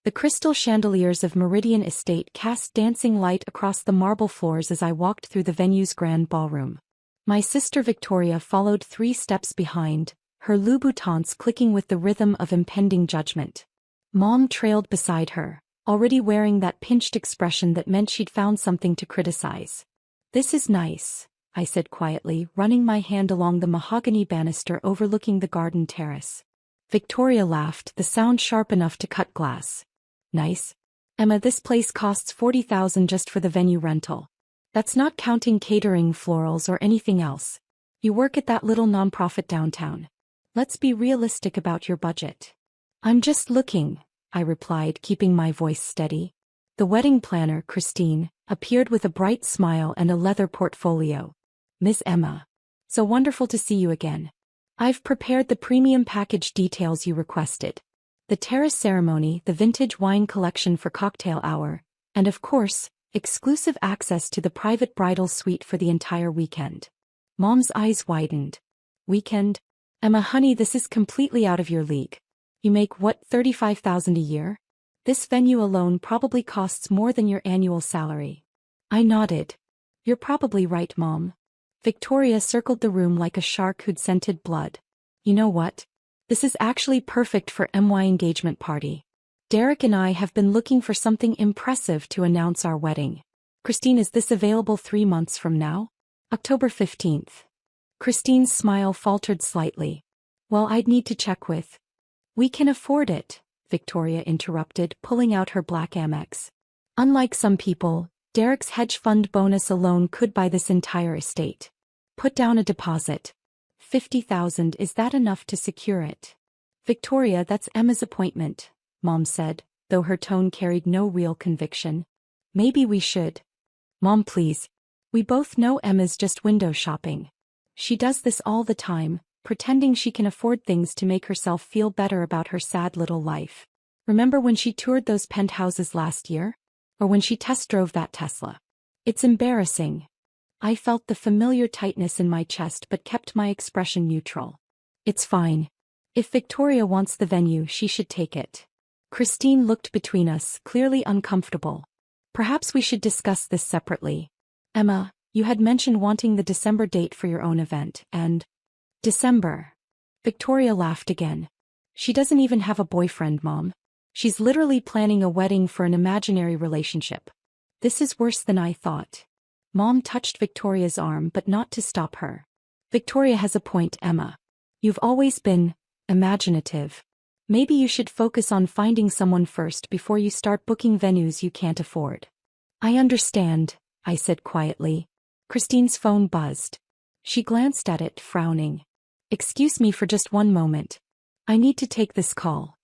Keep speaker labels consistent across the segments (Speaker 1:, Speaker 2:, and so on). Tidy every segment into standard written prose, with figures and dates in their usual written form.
Speaker 1: The crystal chandeliers of Meridian Estate cast dancing light across the marble floors as I walked through the venue's grand ballroom. My sister Victoria followed 3 steps behind, her Louboutins clicking with the rhythm of impending judgment. Mom trailed beside her, already wearing that pinched expression that meant she'd found something to criticize. "This is nice," I said quietly, running my hand along the mahogany banister overlooking the garden terrace. Victoria laughed, the sound sharp enough to cut glass. "Nice? Emma, this place costs $40,000 just for the venue rental. That's not counting catering, florals, or anything else. You work at that little nonprofit downtown. Let's be realistic about your budget." "I'm just looking," I replied, keeping my voice steady. The wedding planner, Christine, appeared with a bright smile and a leather portfolio. "Miss Emma. So wonderful to see you again. I've prepared the premium package details you requested. The terrace ceremony, the vintage wine collection for cocktail hour, and of course, exclusive access to the private bridal suite for the entire weekend." Mom's eyes widened. "Weekend? Emma, honey, this is completely out of your league. You make what, $35,000 a year? This venue alone probably costs more than your annual salary." I nodded. "You're probably right, Mom." Victoria circled the room like a shark who'd scented blood. "You know what? This is actually perfect for my engagement party. Derek and I have been looking for something impressive to announce our wedding. Christine, is this available 3 months from now? October 15th. Christine's smile faltered slightly. "Well, I'd need to check with—" "We can afford it," Victoria interrupted, pulling out her black Amex. "Unlike some people, Derek's hedge fund bonus alone could buy this entire estate. Put down a deposit. 50,000, is that enough to secure it?" "Victoria, that's Emma's appointment," Mom said, though her tone carried no real conviction. "Maybe we should." "Mom, please. We both know Emma's just window shopping. She does this all the time, pretending she can afford things to make herself feel better about her sad little life. Remember when she toured those penthouses last year? Or when she test drove that Tesla? It's embarrassing." I felt the familiar tightness in my chest but kept my expression neutral. "It's fine. If Victoria wants the venue, she should take it." Christine looked between us, clearly uncomfortable. "Perhaps we should discuss this separately. Emma, you had mentioned wanting the December date for your own event, and—" "December." Victoria laughed again. "She doesn't even have a boyfriend, Mom. She's literally planning a wedding for an imaginary relationship. This is worse than I thought." Mom touched Victoria's arm but not to stop her. "Victoria has a point, Emma. You've always been imaginative. Maybe you should focus on finding someone first before you start booking venues you can't afford." "I understand," I said quietly. Christine's phone buzzed. She glanced at it, frowning. "Excuse me for just one moment. I need to take this call."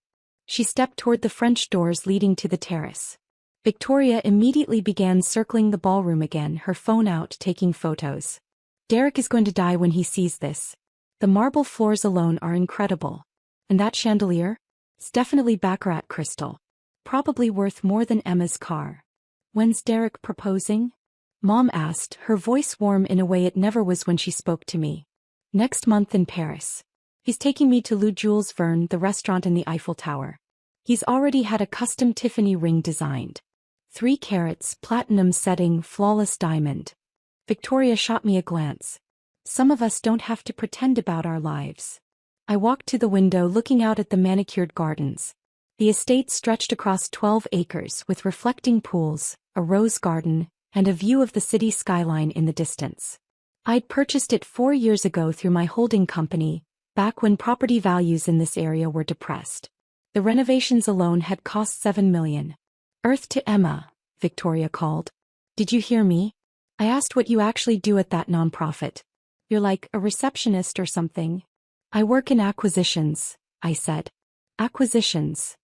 Speaker 1: She stepped toward the French doors leading to the terrace. Victoria immediately began circling the ballroom again, her phone out, taking photos. "Derek is going to die when he sees this. The marble floors alone are incredible. And that chandelier? It's definitely baccarat crystal. Probably worth more than Emma's car." "When's Derek proposing?" Mom asked, her voice warm in a way it never was when she spoke to me. "Next month in Paris. He's taking me to Le Jules Verne, the restaurant in the Eiffel Tower. He's already had a custom Tiffany ring designed. 3 carats, platinum setting, flawless diamond." Victoria shot me a glance. "Some of us don't have to pretend about our lives." I walked to the window, looking out at the manicured gardens. The estate stretched across 12 acres with reflecting pools, a rose garden, and a view of the city skyline in the distance. I'd purchased it 4 years ago through my holding company, back when property values in this area were depressed. The renovations alone had cost $7 million. "Earth to Emma," Victoria called. "Did you hear me? I asked what you actually do at that nonprofit. You're like a receptionist or something." "I work in acquisitions," I said. "Acquisitions?"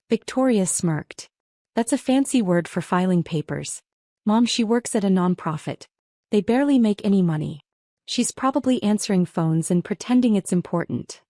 Speaker 1: Victoria smirked. "That's a fancy word for filing papers. Mom, she works at a nonprofit. They barely make any money. She's probably answering phones and pretending it's important."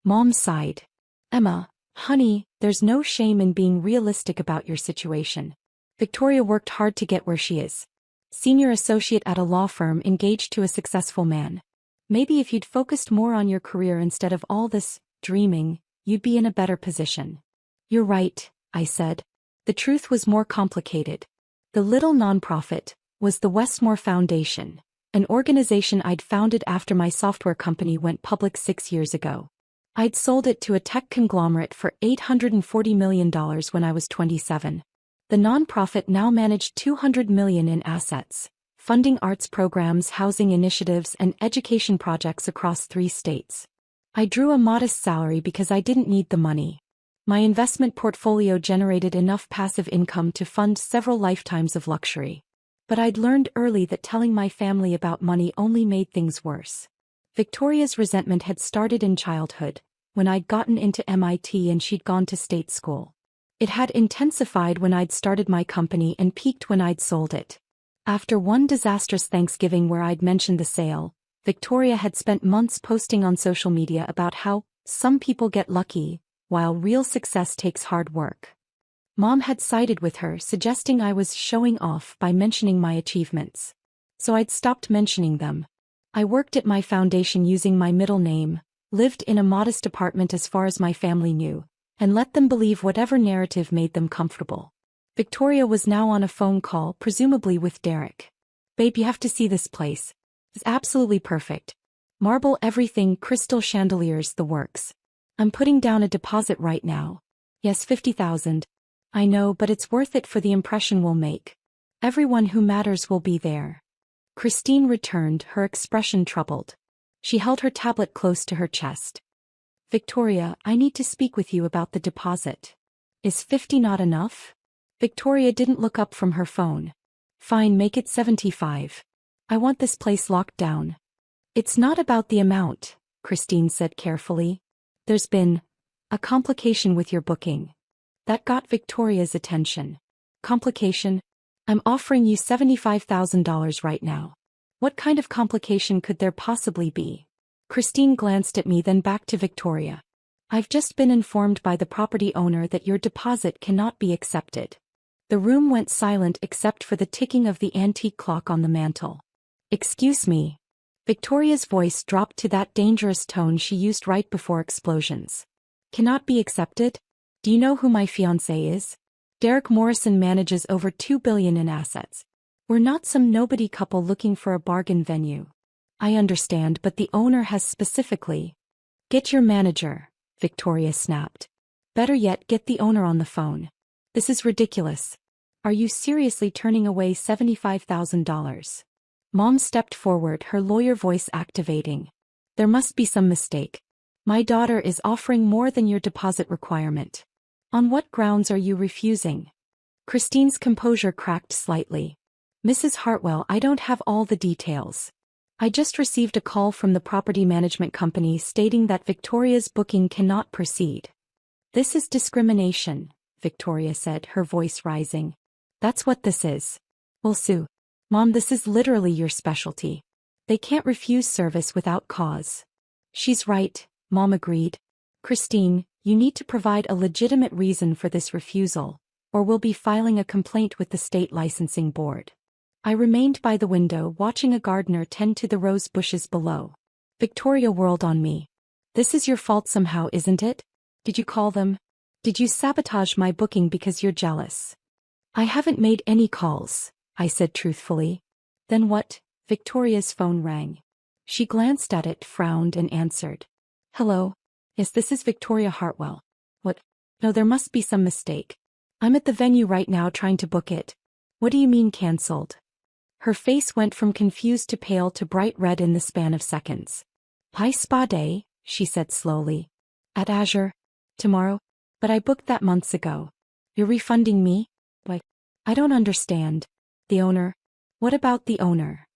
Speaker 1: Mom sighed. "Emma, honey, there's no shame in being realistic about your situation. Victoria worked hard to get where she is. Senior associate at a law firm, engaged to a successful man. Maybe if you'd focused more on your career instead of all this dreaming, you'd be in a better position." "You're right," I said. The truth was more complicated. The little nonprofit was the Westmore Foundation, an organization I'd founded after my software company went public 6 years ago. I'd sold it to a tech conglomerate for $840 million when I was 27. The nonprofit now managed $200 million in assets, funding arts programs, housing initiatives, and education projects across 3 states. I drew a modest salary because I didn't need the money. My investment portfolio generated enough passive income to fund several lifetimes of luxury. But I'd learned early that telling my family about money only made things worse. Victoria's resentment had started in childhood, when I'd gotten into MIT and she'd gone to state school. It had intensified when I'd started my company and peaked when I'd sold it. After one disastrous Thanksgiving where I'd mentioned the sale, Victoria had spent months posting on social media about how some people get lucky, while real success takes hard work. Mom had sided with her, suggesting I was showing off by mentioning my achievements. So I'd stopped mentioning them. I worked at my foundation using my middle name, lived in a modest apartment as far as my family knew, and let them believe whatever narrative made them comfortable. Victoria was now on a phone call, presumably with Derek. "Babe, you have to see this place. It's absolutely perfect. Marble everything, crystal chandeliers, the works. I'm putting down a deposit right now. Yes, $50,000. I know, but it's worth it for the impression we'll make. Everyone who matters will be there." Christine returned, her expression troubled. She held her tablet close to her chest. "Victoria, I need to speak with you about the deposit. Is 50 not enough?" Victoria didn't look up from her phone. "Fine, make it 75. I want this place locked down." "It's not about the amount," Christine said carefully. "There's been a complication with your booking." That got Victoria's attention. "Complication? I'm offering you $75,000 right now. What kind of complication could there possibly be?" Christine glanced at me, then back to Victoria. "I've just been informed by the property owner that your deposit cannot be accepted." The room went silent except for the ticking of the antique clock on the mantel. "Excuse me." Victoria's voice dropped to that dangerous tone she used right before explosions. "Cannot be accepted? Do you know who my fiancé is? Derek Morrison manages over $2 billion in assets. We're not some nobody couple looking for a bargain venue." "I understand, but the owner has specifically—" "Get your manager," Victoria snapped. "Better yet, get the owner on the phone. This is ridiculous. Are you seriously turning away $75,000? Mom stepped forward, her lawyer voice activating. "There must be some mistake. My daughter is offering more than your deposit requirement. On what grounds are you refusing?" Christine's composure cracked slightly. "Mrs. Hartwell, I don't have all the details. I just received a call from the property management company stating that Victoria's booking cannot proceed." "This is discrimination," Victoria said, her voice rising. "That's what this is. We'll sue." "Mom, this is literally your specialty. They can't refuse service without cause." "She's right," Mom agreed. "Christine, you need to provide a legitimate reason for this refusal, or we'll be filing a complaint with the state licensing board." I remained by the window watching a gardener tend to the rose bushes below. Victoria whirled on me. "This is your fault somehow, isn't it? Did you call them? Did you sabotage my booking because you're jealous?" "I haven't made any calls," I said truthfully. "Then what?" Victoria's phone rang. She glanced at it, frowned, and answered. "Hello? Yes, this is Victoria Hartwell. What? No, there must be some mistake. I'm at the venue right now trying to book it. What do you mean cancelled?" Her face went from confused to pale to bright red in the span of seconds. "High spa day," she said slowly. "At Azure? Tomorrow? But I booked that months ago. You're refunding me? Why? I don't understand. The owner? What about the owner?"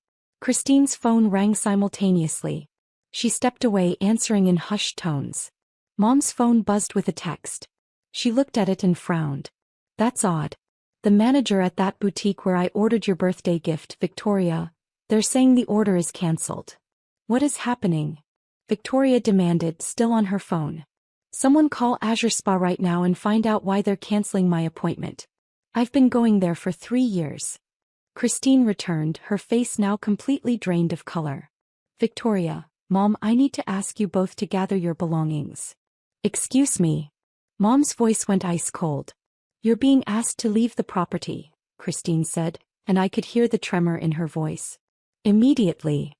Speaker 1: Christine's phone rang simultaneously. She stepped away, answering in hushed tones. Mom's phone buzzed with a text. She looked at it and frowned. "That's odd. The manager at that boutique where I ordered your birthday gift, Victoria, they're saying the order is cancelled." "What is happening?" Victoria demanded, still on her phone. "Someone call Azure Spa right now and find out why they're canceling my appointment. I've been going there for 3 years. Christine returned, her face now completely drained of color. "Victoria, Mom, I need to ask you both to gather your belongings." "Excuse me." Mom's voice went ice cold. You're being asked to leave the property, Christine said, and I could hear the tremor in her voice. Immediately,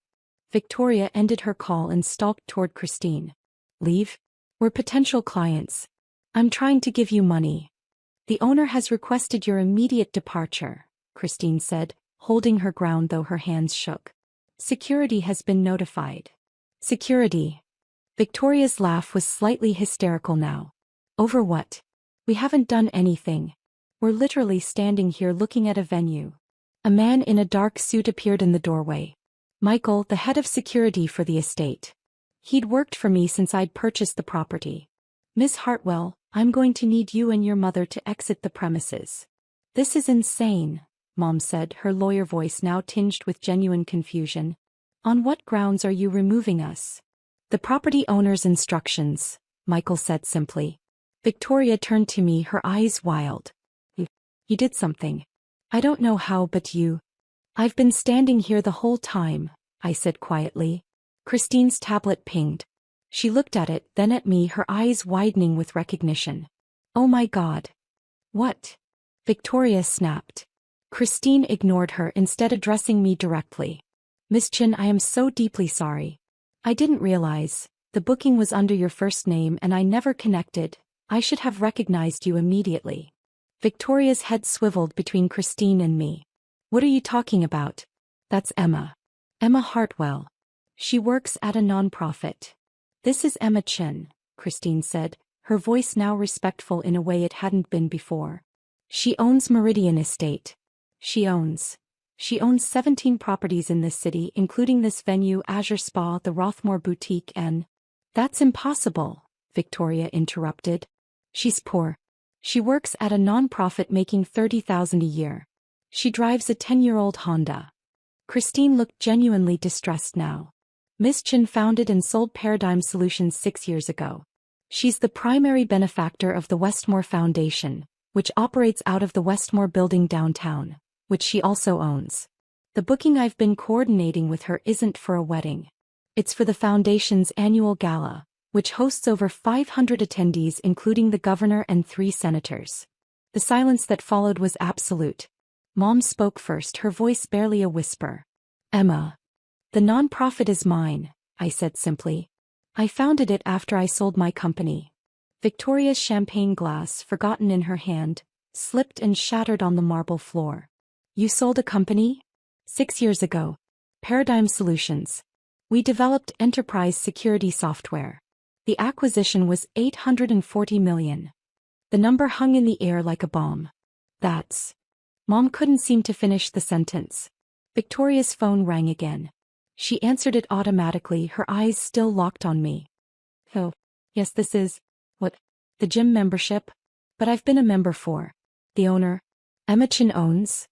Speaker 1: Victoria ended her call and stalked toward Christine. Leave? We're potential clients. I'm trying to give you money. The owner has requested your immediate departure, Christine said, holding her ground though her hands shook. Security has been notified. Security. Victoria's laugh was slightly hysterical now. Over what? We haven't done anything. We're literally standing here looking at a venue. A man in a dark suit appeared in the doorway. Michael, the head of security for the estate. He'd worked for me since I'd purchased the property. Miss Hartwell, I'm going to need you and your mother to exit the premises. This is insane, Mom said, her lawyer voice now tinged with genuine confusion. On what grounds are you removing us? The property owner's instructions, Michael said simply. Victoria turned to me, her eyes wild. You did something. I don't know how, but you. I've been standing here the whole time, I said quietly. Christine's tablet pinged. She looked at it, then at me, her eyes widening with recognition. Oh my God. What? Victoria snapped. Christine ignored her, instead addressing me directly. Miss Chin, I am so deeply sorry. I didn't realize. The booking was under your first name and I never connected. I should have recognized you immediately. Victoria's head swiveled between Christine and me. What are you talking about? That's Emma. Emma Hartwell. She works at a non-profit. This is Emma Chin, Christine said, her voice now respectful in a way it hadn't been before. She owns Meridian Estate. She owns 17 properties in this city, including this venue, Azure Spa, the Rothmore Boutique, and... That's impossible, Victoria interrupted. She's poor. She works at a non-profit making $30,000 a year. She drives a 10-year-old Honda. Christine looked genuinely distressed now. Miss Chin founded and sold Paradigm Solutions 6 years ago. She's the primary benefactor of the Westmore Foundation, which operates out of the Westmore building downtown, which she also owns. The booking I've been coordinating with her isn't for a wedding. It's for the foundation's annual gala, which hosts over 500 attendees including the governor and 3 senators. The silence that followed was absolute. Mom spoke first, her voice barely a whisper. Emma. The nonprofit is mine, I said simply. I founded it after I sold my company. Victoria's champagne glass, forgotten in her hand, slipped and shattered on the marble floor. You sold a company? 6 years ago. Paradigm Solutions. We developed enterprise security software. The acquisition was $840 million. The number hung in the air like a bomb. That's... Mom couldn't seem to finish the sentence. Victoria's phone rang again. She answered it automatically, her eyes still locked on me. Oh, yes, this is... What? The gym membership? But I've been a member for... The owner? Emma Chin owns?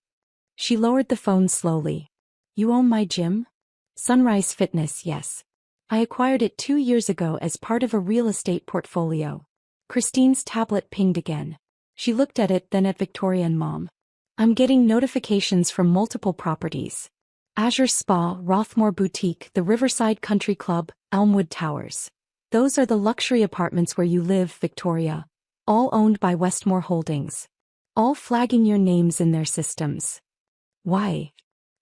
Speaker 1: She lowered the phone slowly. You own my gym? Sunrise Fitness, yes. I acquired it 2 years ago as part of a real estate portfolio. Christine's tablet pinged again. She looked at it, then at Victoria and Mom. I'm getting notifications from multiple properties. Azure Spa, Rothmore Boutique, the Riverside Country Club, Elmwood Towers. Those are the luxury apartments where you live, Victoria. All owned by Westmore Holdings. All flagging your names in their systems. Why?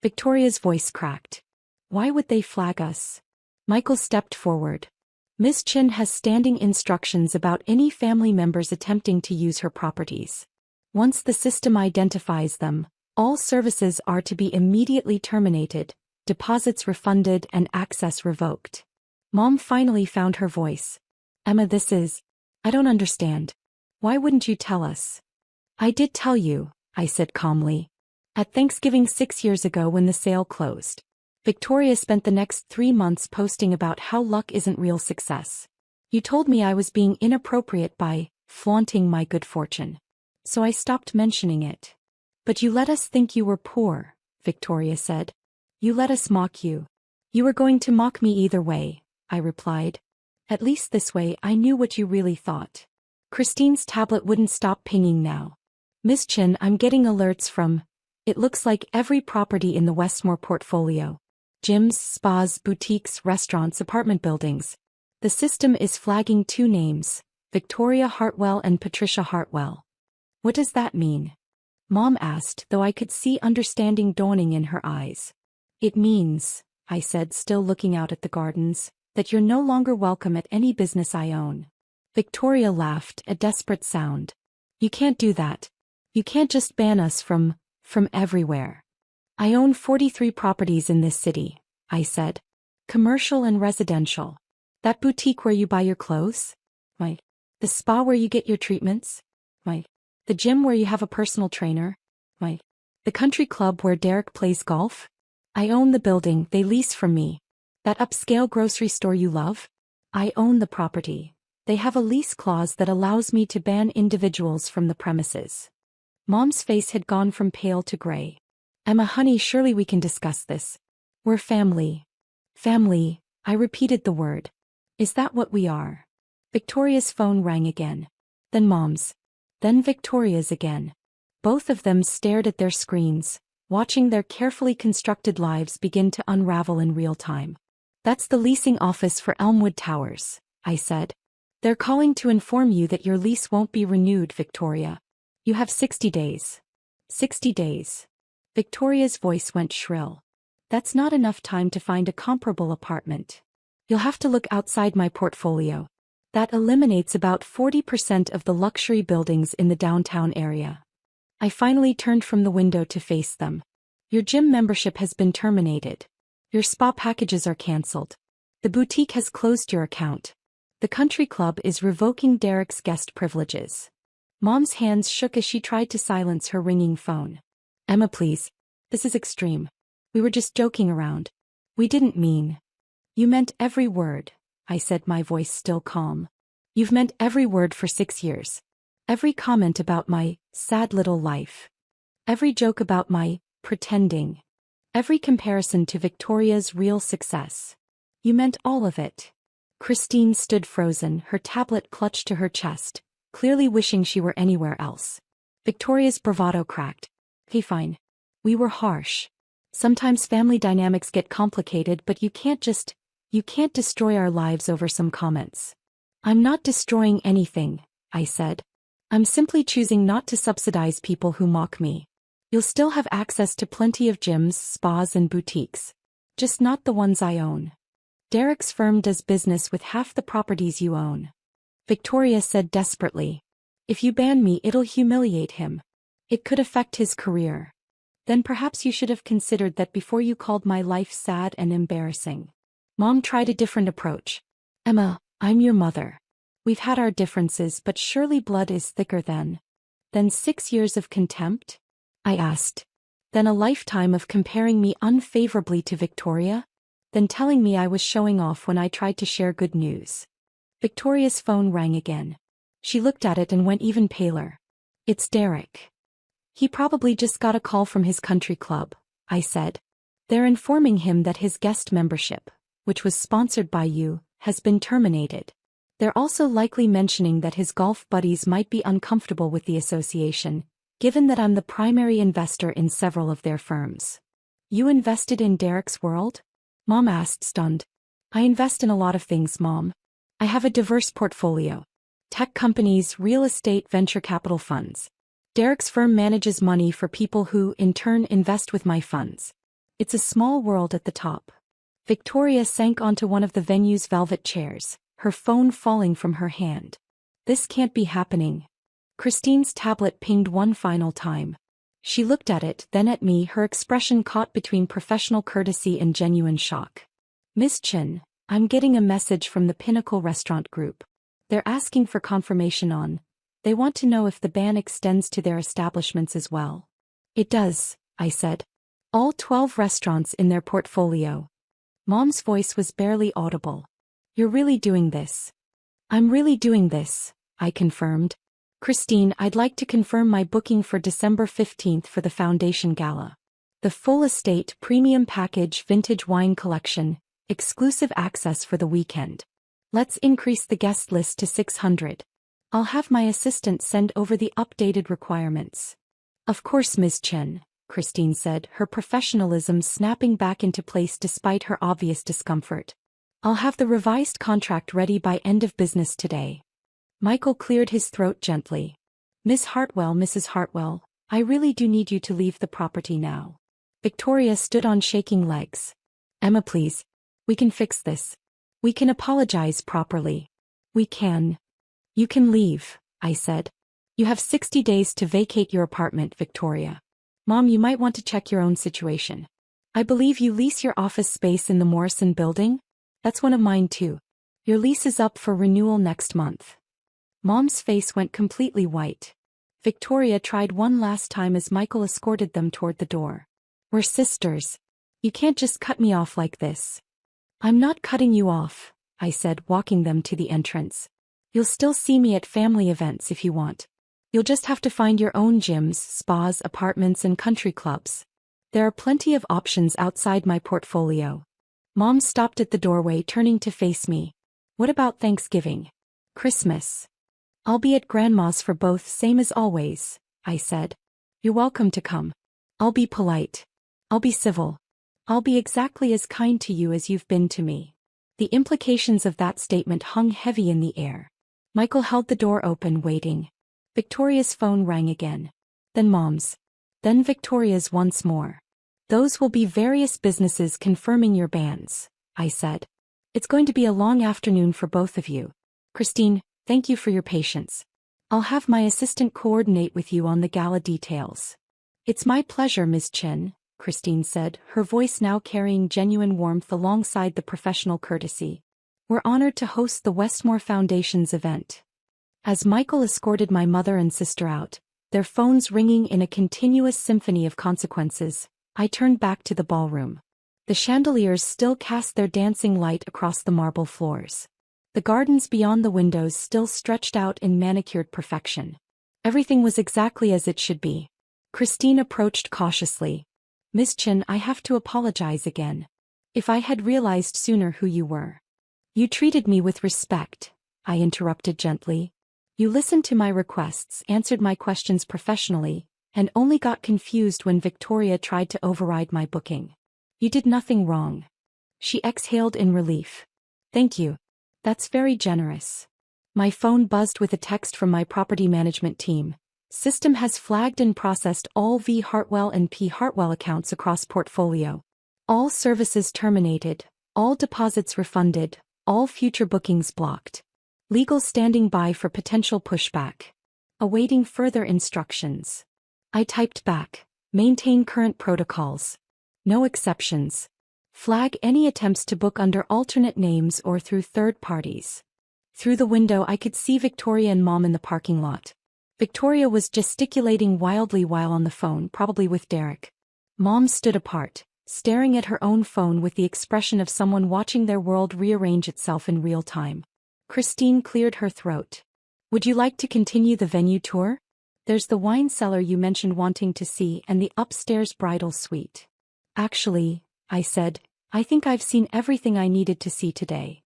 Speaker 1: Victoria's voice cracked. Why would they flag us? Michael stepped forward. Miss Chin has standing instructions about any family members attempting to use her properties. Once the system identifies them, all services are to be immediately terminated, deposits refunded and access revoked. Mom finally found her voice. Emma, this is... I don't understand. Why wouldn't you tell us? I did tell you, I said calmly. At Thanksgiving 6 years ago when the sale closed. Victoria spent the next 3 months posting about how luck isn't real success. You told me I was being inappropriate by flaunting my good fortune. So I stopped mentioning it. But you let us think you were poor, Victoria said. You let us mock you. You were going to mock me either way, I replied. At least this way I knew what you really thought. Christine's tablet wouldn't stop pinging now. Miss Chin, I'm getting alerts from... It looks like every property in the Westmore portfolio. Gyms, spas, boutiques, restaurants, apartment buildings. The system is flagging 2 names, Victoria Hartwell and Patricia Hartwell. What does that mean? Mom asked, though I could see understanding dawning in her eyes. It means, I said, still looking out at the gardens, that you're no longer welcome at any business I own. Victoria laughed, a desperate sound. You can't do that. You can't just ban us from everywhere. I own 43 properties in this city, I said. Commercial and residential. That boutique where you buy your clothes? Right. The spa where you get your treatments? Right. The gym where you have a personal trainer? Right. The country club where Derek plays golf? I own the building they lease from me. That upscale grocery store you love? I own the property. They have a lease clause that allows me to ban individuals from the premises. Mom's face had gone from pale to gray. Emma, honey, surely we can discuss this. We're family. Family, I repeated the word. Is that what we are? Victoria's phone rang again. Then Mom's. Then Victoria's again. Both of them stared at their screens, watching their carefully constructed lives begin to unravel in real time. That's the leasing office for Elmwood Towers, I said. They're calling to inform you that your lease won't be renewed, Victoria. You have 60 days. 60 days. Victoria's voice went shrill. That's not enough time to find a comparable apartment. You'll have to look outside my portfolio. That eliminates about 40% of the luxury buildings in the downtown area. I finally turned from the window to face them. Your gym membership has been terminated. Your spa packages are cancelled. The boutique has closed your account. The country club is revoking Derek's guest privileges. Mom's hands shook as she tried to silence her ringing phone. Emma, please. This is extreme. We were just joking around. We didn't mean. You meant every word, I said, my voice still calm. You've meant every word for 6 years. Every comment about my sad little life. Every joke about my pretending. Every comparison to Victoria's real success. You meant all of it. Christine stood frozen, her tablet clutched to her chest, clearly wishing she were anywhere else. Victoria's bravado cracked. Hey, fine. We were harsh. Sometimes family dynamics get complicated, but you can't destroy our lives over some comments. I'm not destroying anything, I said. I'm simply choosing not to subsidize people who mock me. You'll still have access to plenty of gyms, spas and boutiques. Just not the ones I own. Derek's firm does business with half the properties you own. Victoria said desperately. If you ban me, it'll humiliate him. It could affect his career. Then perhaps you should have considered that before you called my life sad and embarrassing. Mom tried a different approach. Emma, I'm your mother. We've had our differences, but surely blood is thicker than 6 years of contempt? I asked. Then a lifetime of comparing me unfavorably to Victoria? Then telling me I was showing off when I tried to share good news. Victoria's phone rang again. She looked at it and went even paler. It's Derek. He probably just got a call from his country club, I said. They're informing him that his guest membership, which was sponsored by you, has been terminated. They're also likely mentioning that his golf buddies might be uncomfortable with the association, given that I'm the primary investor in several of their firms. You invested in Derek's world? Mom asked, stunned. I invest in a lot of things, Mom. I have a diverse portfolio. Tech companies, real estate, venture capital funds. Derek's firm manages money for people who, in turn, invest with my funds. It's a small world at the top. Victoria sank onto one of the venue's velvet chairs, her phone falling from her hand. This can't be happening. Christine's tablet pinged one final time. She looked at it, then at me, her expression caught between professional courtesy and genuine shock. Miss Chin, I'm getting a message from the Pinnacle Restaurant Group. They're asking for confirmation on. They want to know if the ban extends to their establishments as well. It does, I said. All 12 restaurants in their portfolio. Mom's voice was barely audible. You're really doing this? I'm really doing this, I confirmed. Christine, I'd like to confirm my booking for December 15th for the Foundation Gala. The full estate premium package vintage wine collection, exclusive access for the weekend. Let's increase the guest list to 600. I'll have my assistant send over the updated requirements. Of course, Ms. Chen, Christine said, her professionalism snapping back into place despite her obvious discomfort. I'll have the revised contract ready by end of business today. Michael cleared his throat gently. Mrs. Hartwell, I really do need you to leave the property now. Victoria stood on shaking legs. Emma, please. We can fix this. We can apologize properly. We can. You can leave, I said. You have 60 days to vacate your apartment, Victoria. Mom, you might want to check your own situation. I believe you lease your office space in the Morrison building? That's one of mine too. Your lease is up for renewal next month. Mom's face went completely white. Victoria tried one last time as Michael escorted them toward the door. We're sisters. You can't just cut me off like this. I'm not cutting you off, I said, walking them to the entrance. You'll still see me at family events if you want. You'll just have to find your own gyms, spas, apartments, and country clubs. There are plenty of options outside my portfolio. Mom stopped at the doorway, turning to face me. What about Thanksgiving? Christmas? I'll be at Grandma's for both, same as always, I said. You're welcome to come. I'll be polite. I'll be civil. I'll be exactly as kind to you as you've been to me. The implications of that statement hung heavy in the air. Michael held the door open, waiting. Victoria's phone rang again. Then Mom's. Then Victoria's once more. Those will be various businesses confirming your bans, I said. It's going to be a long afternoon for both of you. Christine, thank you for your patience. I'll have my assistant coordinate with you on the gala details. It's my pleasure, Ms. Chen, Christine said, her voice now carrying genuine warmth alongside the professional courtesy. We're honored to host the Westmore Foundation's event. As Michael escorted my mother and sister out, their phones ringing in a continuous symphony of consequences, I turned back to the ballroom. The chandeliers still cast their dancing light across the marble floors. The gardens beyond the windows still stretched out in manicured perfection. Everything was exactly as it should be. Christine approached cautiously. Miss Chen, I have to apologize again. If I had realized sooner who you were. You treated me with respect, I interrupted gently. You listened to my requests, answered my questions professionally, and only got confused when Victoria tried to override my booking. You did nothing wrong. She exhaled in relief. Thank you. That's very generous. My phone buzzed with a text from my property management team. System has flagged and processed all V. Hartwell and P. Hartwell accounts across portfolio. All services terminated, all deposits refunded, all future bookings blocked. Legal standing by for potential pushback. Awaiting further instructions. I typed back. Maintain current protocols. No exceptions. Flag any attempts to book under alternate names or through third parties. Through the window I could see Victoria and Mom in the parking lot. Victoria was gesticulating wildly while on the phone, probably with Derek. Mom stood apart, staring at her own phone with the expression of someone watching their world rearrange itself in real time. Christine cleared her throat. Would you like to continue the venue tour? There's the wine cellar you mentioned wanting to see and the upstairs bridal suite. Actually, I said, I think I've seen everything I needed to see today.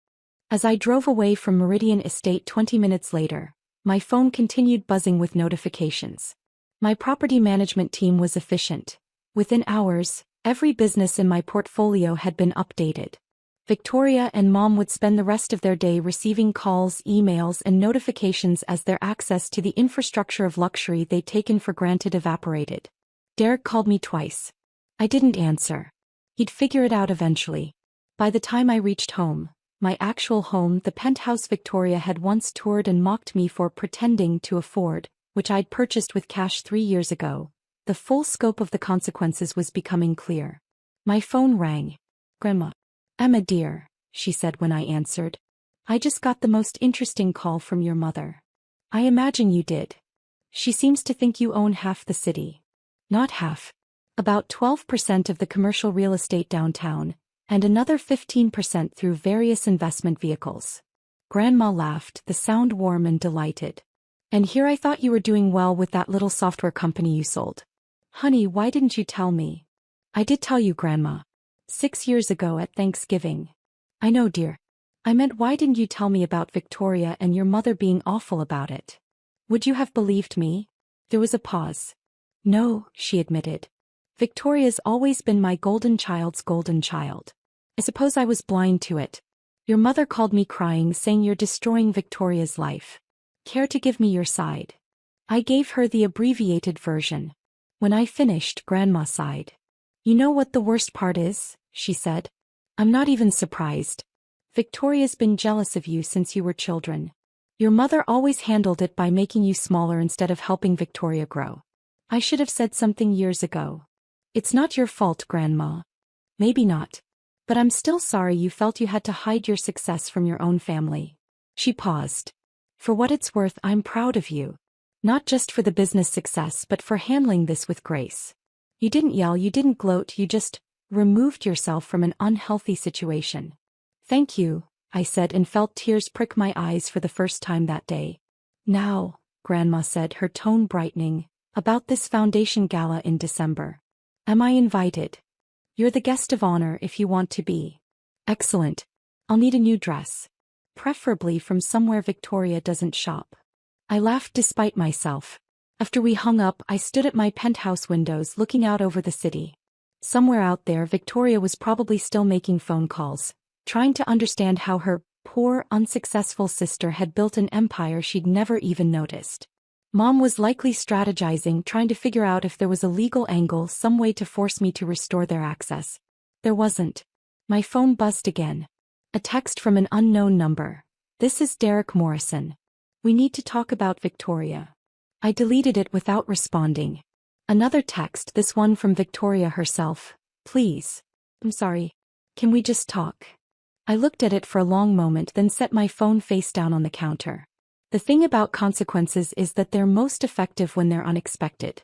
Speaker 1: As I drove away from Meridian Estate 20 minutes later, my phone continued buzzing with notifications. My property management team was efficient. Within hours, every business in my portfolio had been updated. Victoria and Mom would spend the rest of their day receiving calls, emails, and notifications as their access to the infrastructure of luxury they'd taken for granted evaporated. Derek called me twice. I didn't answer. He'd figure it out eventually. By the time I reached home, my actual home, the penthouse Victoria had once toured and mocked me for pretending to afford, which I'd purchased with cash 3 years ago, the full scope of the consequences was becoming clear. My phone rang. Grandma. Emma dear, she said when I answered. I just got the most interesting call from your mother. I imagine you did. She seems to think you own half the city. Not half. About 12% of the commercial real estate downtown, and another 15% through various investment vehicles. Grandma laughed, the sound warm and delighted. And here I thought you were doing well with that little software company you sold. Honey, why didn't you tell me? I did tell you, Grandma. 6 years ago at Thanksgiving. I know, dear. I meant why didn't you tell me about Victoria and your mother being awful about it? Would you have believed me? There was a pause. No, she admitted. Victoria's always been my golden child's golden child. I suppose I was blind to it. Your mother called me crying saying you're destroying Victoria's life. Care to give me your side? I gave her the abbreviated version. When I finished, Grandma sighed. You know what the worst part is? She said. I'm not even surprised. Victoria's been jealous of you since you were children. Your mother always handled it by making you smaller instead of helping Victoria grow. I should have said something years ago. It's not your fault, Grandma. Maybe not. But I'm still sorry you felt you had to hide your success from your own family. She paused. For what it's worth, I'm proud of you. Not just for the business success but for handling this with grace. You didn't yell, you didn't gloat, you just removed yourself from an unhealthy situation. Thank you, I said and felt tears prick my eyes for the first time that day. Now, Grandma said, her tone brightening, about this foundation gala in December. Am I invited? You're the guest of honor if you want to be. Excellent. I'll need a new dress. Preferably from somewhere Victoria doesn't shop. I laughed despite myself. After we hung up, I stood at my penthouse windows looking out over the city. Somewhere out there, Victoria was probably still making phone calls, trying to understand how her poor, unsuccessful sister had built an empire she'd never even noticed. Mom was likely strategizing, trying to figure out if there was a legal angle, some way to force me to restore their access. There wasn't. My phone buzzed again. A text from an unknown number. This is Derek Morrison. We need to talk about Victoria. I deleted it without responding. Another text, this one from Victoria herself. Please. I'm sorry. Can we just talk? I looked at it for a long moment, then set my phone face down on the counter. The thing about consequences is that they're most effective when they're unexpected.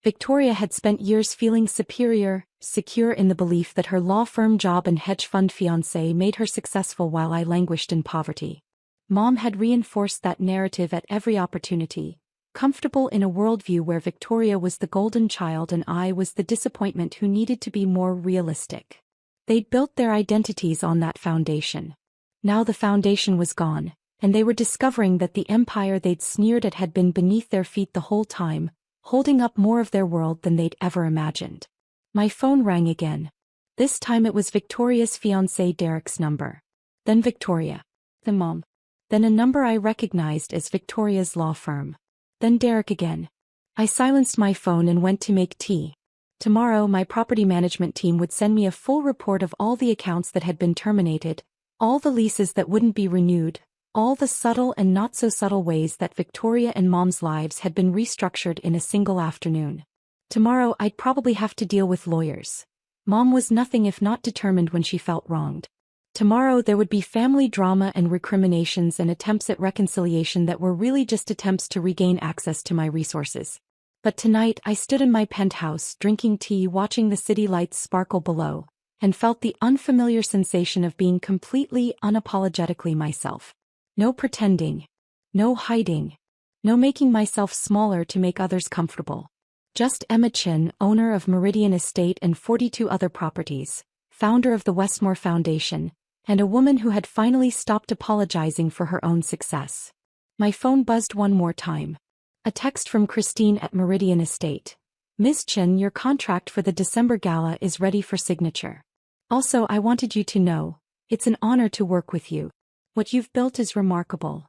Speaker 1: Victoria had spent years feeling superior, secure in the belief that her law firm job and hedge fund fiancé made her successful while I languished in poverty. Mom had reinforced that narrative at every opportunity, comfortable in a worldview where Victoria was the golden child and I was the disappointment who needed to be more realistic. They'd built their identities on that foundation. Now the foundation was gone, and they were discovering that the empire they'd sneered at had been beneath their feet the whole time, holding up more of their world than they'd ever imagined. My phone rang again. This time it was Victoria's fiancé Derek's number. Then Victoria. Then Mom. Then a number I recognized as Victoria's law firm. Then Derek again. I silenced my phone and went to make tea. Tomorrow my property management team would send me a full report of all the accounts that had been terminated, all the leases that wouldn't be renewed, all the subtle and not so subtle ways that Victoria and Mom's lives had been restructured in a single afternoon. Tomorrow I'd probably have to deal with lawyers. Mom was nothing if not determined when she felt wronged. Tomorrow there would be family drama and recriminations and attempts at reconciliation that were really just attempts to regain access to my resources. But tonight I stood in my penthouse drinking tea, watching the city lights sparkle below, and felt the unfamiliar sensation of being completely unapologetically myself. No pretending. No hiding. No making myself smaller to make others comfortable. Just Emma Chin, owner of Meridian Estate and 42 other properties, founder of the Westmore Foundation, and a woman who had finally stopped apologizing for her own success. My phone buzzed one more time. A text from Christine at Meridian Estate. Ms. Chin, your contract for the December gala is ready for signature. Also, I wanted you to know, it's an honor to work with you. What you've built is remarkable.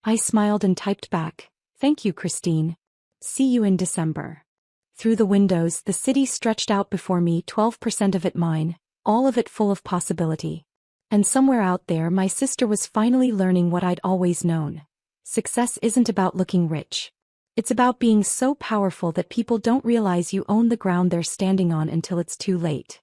Speaker 1: I smiled and typed back, thank you, Christine. See you in December. Through the windows, the city stretched out before me, 12% of it mine, all of it full of possibility. And somewhere out there, my sister was finally learning what I'd always known. Success isn't about looking rich. It's about being so powerful that people don't realize you own the ground they're standing on until it's too late.